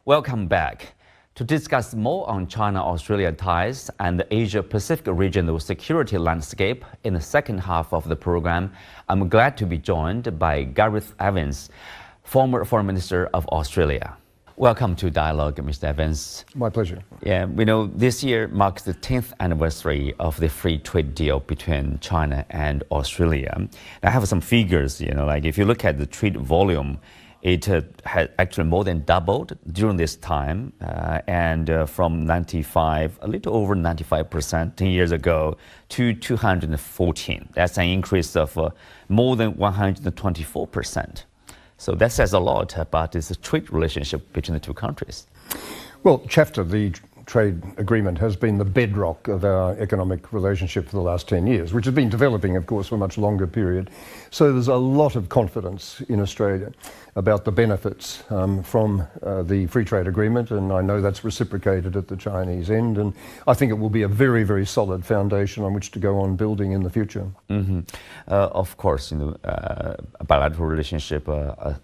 Welcome back. To discuss more on China-Australia ties and the Asia-Pacific regional security landscape in the second half of the program, I'm glad to be joined by Gareth Evans, former Foreign Minister of Australia. Welcome to Dialogue, Mr. Evans. My pleasure. Yeah, we know this year marks the 10th anniversary of the free trade deal between China and Australia. I have some figures, like if you look at the trade volume, it had actually more than doubled during this time, and from 95, a little over 95% 10 years ago, to 214. That's an increase of more than 124%. So that says a lot about this trade relationship between the two countries. Well, CHAFTA, the trade agreement, has been the bedrock of our economic relationship for the last 10 years, which has been developing, of course, for a much longer period. So there's a lot of confidence in Australia about the benefits from the free trade agreement, and I know that's reciprocated at the Chinese end, and I think it will be a very, very solid foundation on which to go on building in the future. Of course, a bilateral relationship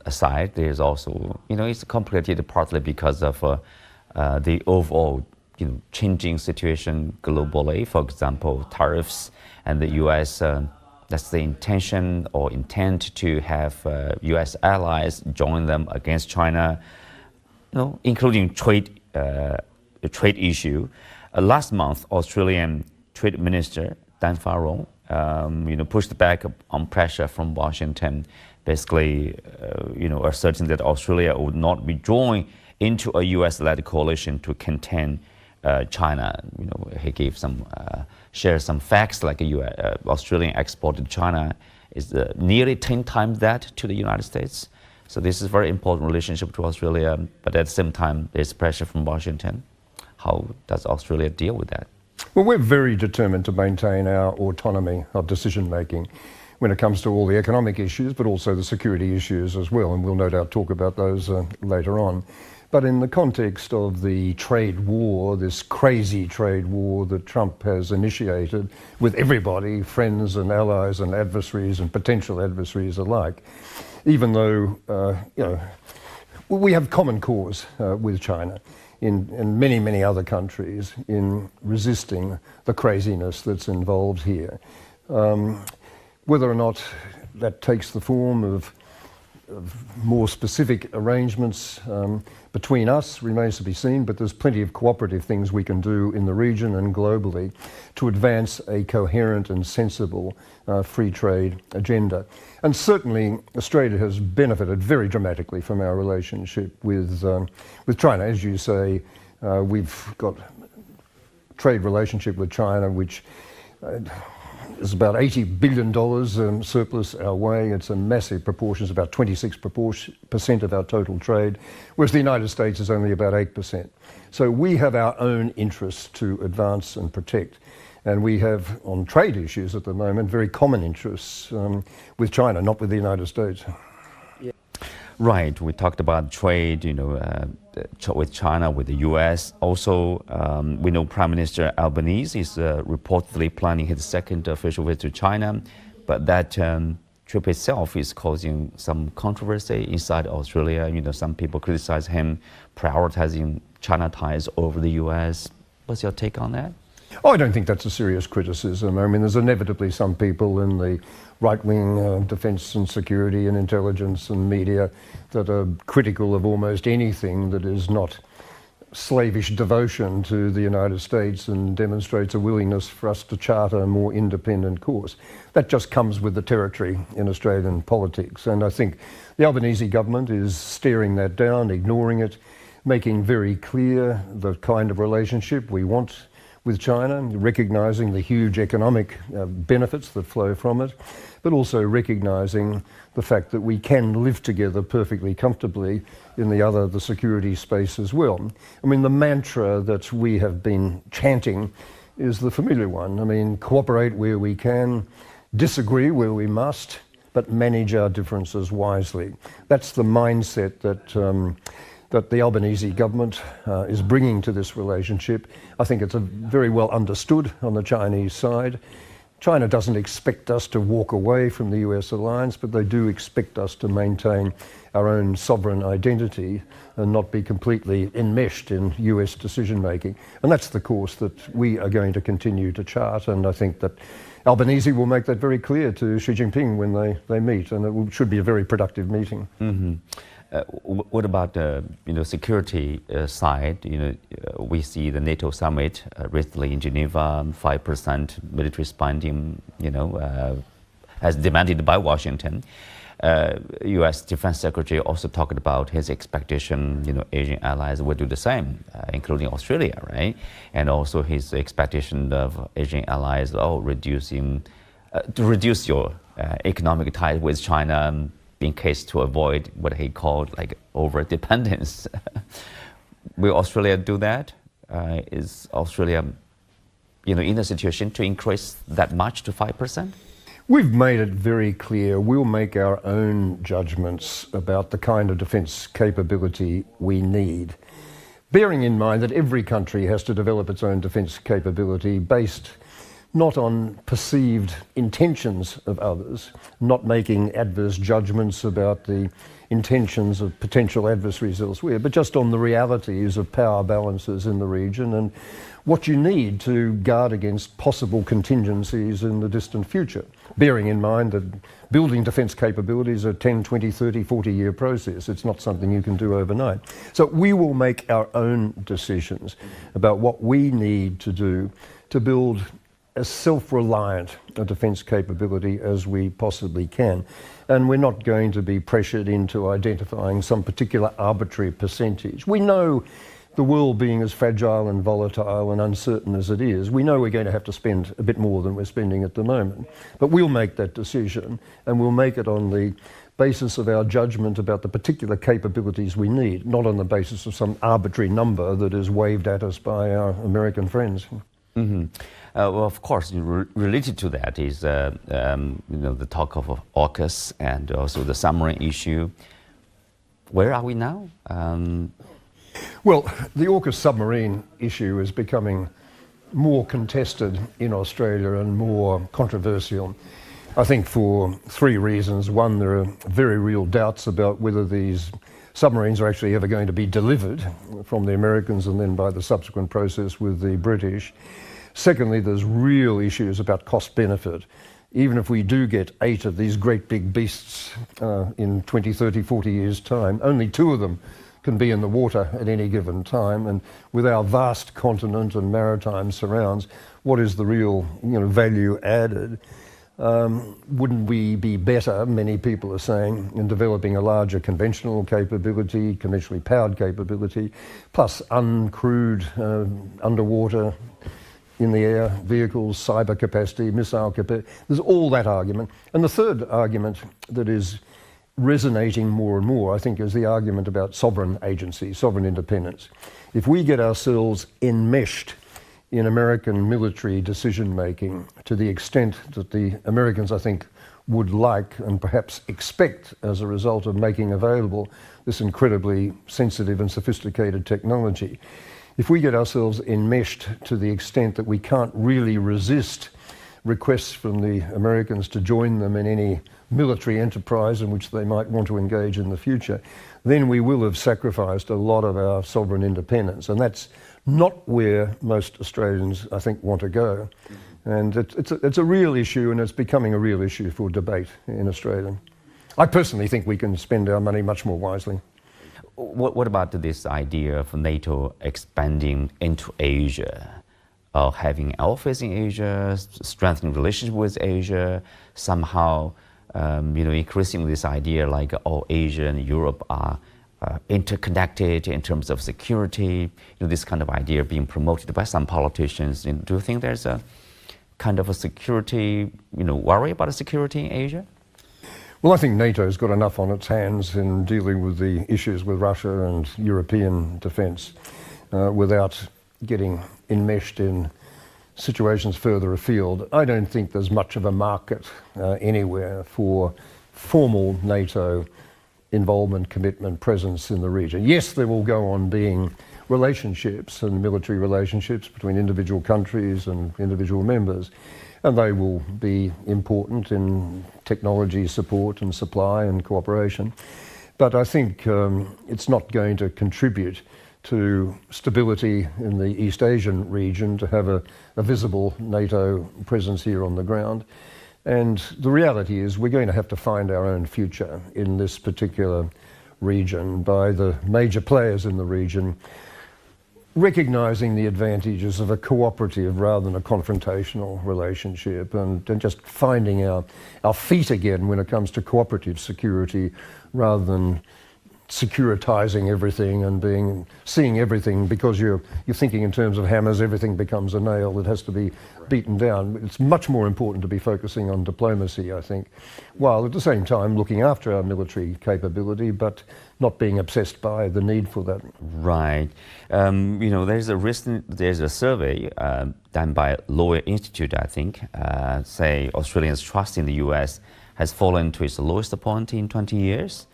aside, there's also, it's complicated partly because of the overall changing situation globally. For example, tariffs, and the U.S. That's the intention or intent to have U.S. allies join them against China, including trade issue. Last month, Australian Trade Minister Dan Farrell, pushed back on pressure from Washington, basically, asserting that Australia would not be joined into a U.S.-led coalition to contain China. He gave shared some facts, like Australian export to China is nearly 10 times that to the United States. So this is a very important relationship to Australia, but at the same time, there's pressure from Washington. How does Australia deal with that? Well, we're very determined to maintain our autonomy of decision-making when it comes to all the economic issues, but also the security issues as well, and we'll no doubt talk about those later on. But in the context of the trade war, this crazy trade war that Trump has initiated with everybody, friends and allies and adversaries and potential adversaries alike, even though, we have common cause with China in many, many other countries in resisting the craziness that's involved here. Whether or not that takes the form of more specific arrangements between us remains to be seen, but there's plenty of cooperative things we can do in the region and globally to advance a coherent and sensible free trade agenda. And certainly Australia has benefited very dramatically from our relationship with China. As you say, we've got a trade relationship with China which is about $80 billion surplus our way. It's a massive proportion. It's about 26% of our total trade, whereas the United States is only about 8%. So we have our own interests to advance and protect. And we have, on trade issues at the moment, very common interests with China, not with the United States. Right, we talked about trade, with China, with the U.S. Also, we know Prime Minister Albanese is reportedly planning his second official visit to China, but that trip itself is causing some controversy inside Australia. Some people criticize him prioritizing China ties over the U.S. What's your take on that? Oh, I don't think that's a serious criticism. I mean, there's inevitably some people in the right-wing defence and security and intelligence and media that are critical of almost anything that is not slavish devotion to the United States and demonstrates a willingness for us to chart a more independent course. That just comes with the territory in Australian politics, and I think the Albanese government is staring that down, ignoring it, making very clear the kind of relationship we want with China, recognising the huge economic benefits that flow from it, but also recognising the fact that we can live together perfectly comfortably in the security space as well. I mean, the mantra that we have been chanting is the familiar one. I mean, cooperate where we can, disagree where we must, but manage our differences wisely. That's the mindset that the Albanese government is bringing to this relationship. I think it's very well understood on the Chinese side. China doesn't expect us to walk away from the US alliance, but they do expect us to maintain our own sovereign identity and not be completely enmeshed in US decision making. And that's the course that we are going to continue to chart, and I think that Albanese will make that very clear to Xi Jinping when they meet, and it should be a very productive meeting. Mm-hmm. What about the security side? We see the NATO summit recently in Geneva, 5% military spending, as demanded by Washington. U.S. Defense Secretary also talked about his expectation, Asian allies will do the same, including Australia, right? And also his expectation of Asian allies, to reduce your economic ties with China in case to avoid what he called like over-dependence. Will Australia do that? Is Australia, in a situation to increase that much to 5%? We've made it very clear we'll make our own judgments about the kind of defence capability we need, bearing in mind that every country has to develop its own defence capability based not on perceived intentions of others, not making adverse judgments about the intentions of potential adversaries elsewhere, but just on the realities of power balances in the region and what you need to guard against possible contingencies in the distant future, bearing in mind that building defence capabilities are a 10, 20, 30, 40-year process. It's not something you can do overnight. So we will make our own decisions about what we need to do to build as self-reliant a defence capability as we possibly can. And we're not going to be pressured into identifying some particular arbitrary percentage. We know the world being as fragile and volatile and uncertain as it is, we know we're going to have to spend a bit more than we're spending at the moment. But we'll make that decision, and we'll make it on the basis of our judgment about the particular capabilities we need, not on the basis of some arbitrary number that is waved at us by our American friends. Mm-hmm. Well, of course, related to that is the talk of AUKUS and also the submarine issue. Where are we now? Well, the AUKUS submarine issue is becoming more contested in Australia and more controversial, I think for three reasons. One, there are very real doubts about whether these submarines are actually ever going to be delivered from the Americans and then by the subsequent process with the British. Secondly, there's real issues about cost benefit. Even if we do get 8 of these great big beasts in 20, 30, 40 years' time, only 2 of them can be in the water at any given time, and with our vast continent and maritime surrounds, what is the real value added? Wouldn't we be better, many people are saying, in developing a larger conventional capability, conventionally powered capability, plus uncrewed underwater, in the air, vehicles, cyber capacity, missile capacity? There's all that argument. And the third argument that is resonating more and more, I think, is the argument about sovereign agency, sovereign independence. If we get ourselves enmeshed in American military decision-making to the extent that the Americans, I think, would like and perhaps expect as a result of making available this incredibly sensitive and sophisticated technology, if we get ourselves enmeshed to the extent that we can't really resist requests from the Americans to join them in any military enterprise in which they might want to engage in the future, then we will have sacrificed a lot of our sovereign independence. And that's not where most Australians, I think, want to go. And it's a real issue, and it's becoming a real issue for debate in Australia. I personally think we can spend our money much more wisely. What about this idea of NATO expanding into Asia, having an office in Asia, strengthening relations with Asia, somehow increasing this idea like Asia and Europe are interconnected in terms of security, this kind of idea being promoted by some politicians? Do you think there's a kind of a security, worry about security in Asia? Well, I think NATO's got enough on its hands in dealing with the issues with Russia and European defence without getting enmeshed in situations further afield. I don't think there's much of a market anywhere for formal NATO involvement, commitment, presence in the region. Yes, there will go on being relationships and military relationships between individual countries and individual members, And they will be important in technology support and supply and cooperation. But I think it's not going to contribute to stability in the East Asian region to have a visible NATO presence here on the ground. And the reality is we're going to have to find our own future in this particular region by the major players in the region recognising the advantages of a cooperative rather than a confrontational relationship, and just finding our feet again when it comes to cooperative security rather than securitizing everything and seeing everything because you're thinking in terms of hammers, everything becomes a nail that has to be beaten down. It's much more important to be focusing on diplomacy, I think, while at the same time looking after our military capability, but not being obsessed by the need for that. Right. There's a survey done by Lawyer Institute, I think, say Australians' trust in the US has fallen to its lowest point in 20 years.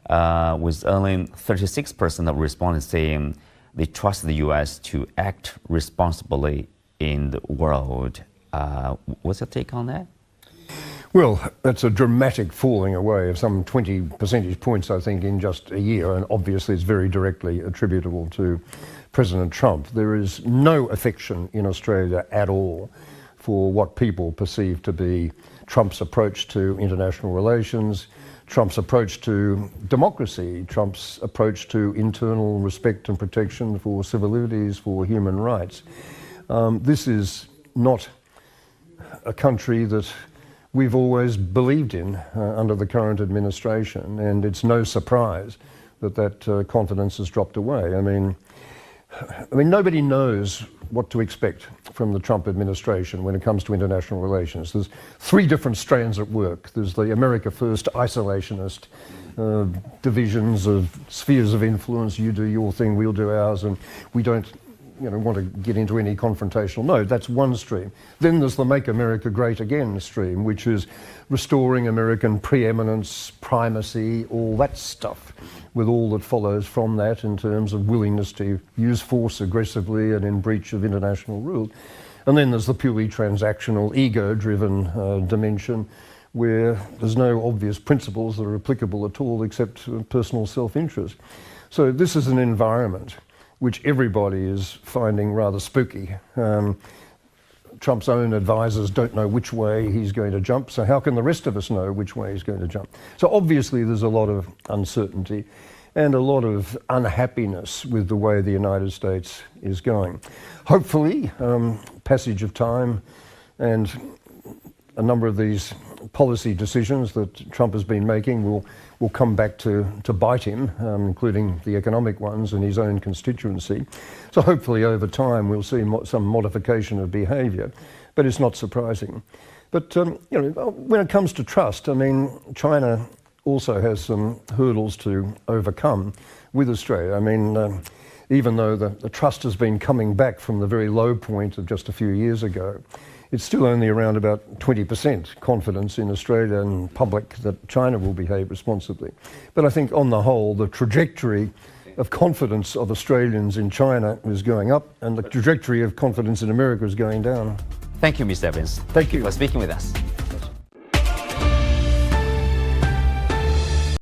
With only 36% of respondents saying they trust the U.S. to act responsibly in the world. What's your take on that? Well, that's a dramatic falling away of some 20 percentage points, I think, in just a year, and obviously it's very directly attributable to President Trump. There is no affection in Australia at all for what people perceive to be Trump's approach to international relations, Trump's approach to democracy, Trump's approach to internal respect and protection for civil liberties, for human rights. This is not a country that we've always believed in under the current administration, and it's no surprise that confidence has dropped away. I mean, nobody knows what to expect from the Trump administration when it comes to international relations. There's three different strands at work. There's the America First isolationist divisions of spheres of influence. You do your thing, we'll do ours, and we don't want to get into any confrontational mode. That's one stream. Then there's the Make America Great Again stream, which is restoring American preeminence, primacy, all that stuff, with all that follows from that in terms of willingness to use force aggressively and in breach of international rule. And then there's the purely transactional, ego-driven dimension, where there's no obvious principles that are applicable at all except personal self-interest. So this is an environment which everybody is finding rather spooky. Trump's own advisors don't know which way he's going to jump, so how can the rest of us know which way he's going to jump? So obviously there's a lot of uncertainty and a lot of unhappiness with the way the United States is going. Hopefully, passage of time and a number of these policy decisions that Trump has been making will come back to bite him, including the economic ones in his own constituency. So hopefully over time we'll see some modification of behaviour, but it's not surprising. But when it comes to trust, I mean, China also has some hurdles to overcome with Australia. I mean, even though the trust has been coming back from the very low point of just a few years ago, it's still only around about 20% confidence in Australian public that China will behave responsibly. But I think on the whole, the trajectory of confidence of Australians in China is going up, and the trajectory of confidence in America is going down. Thank you, Mr. Evans. Thank you for speaking with us.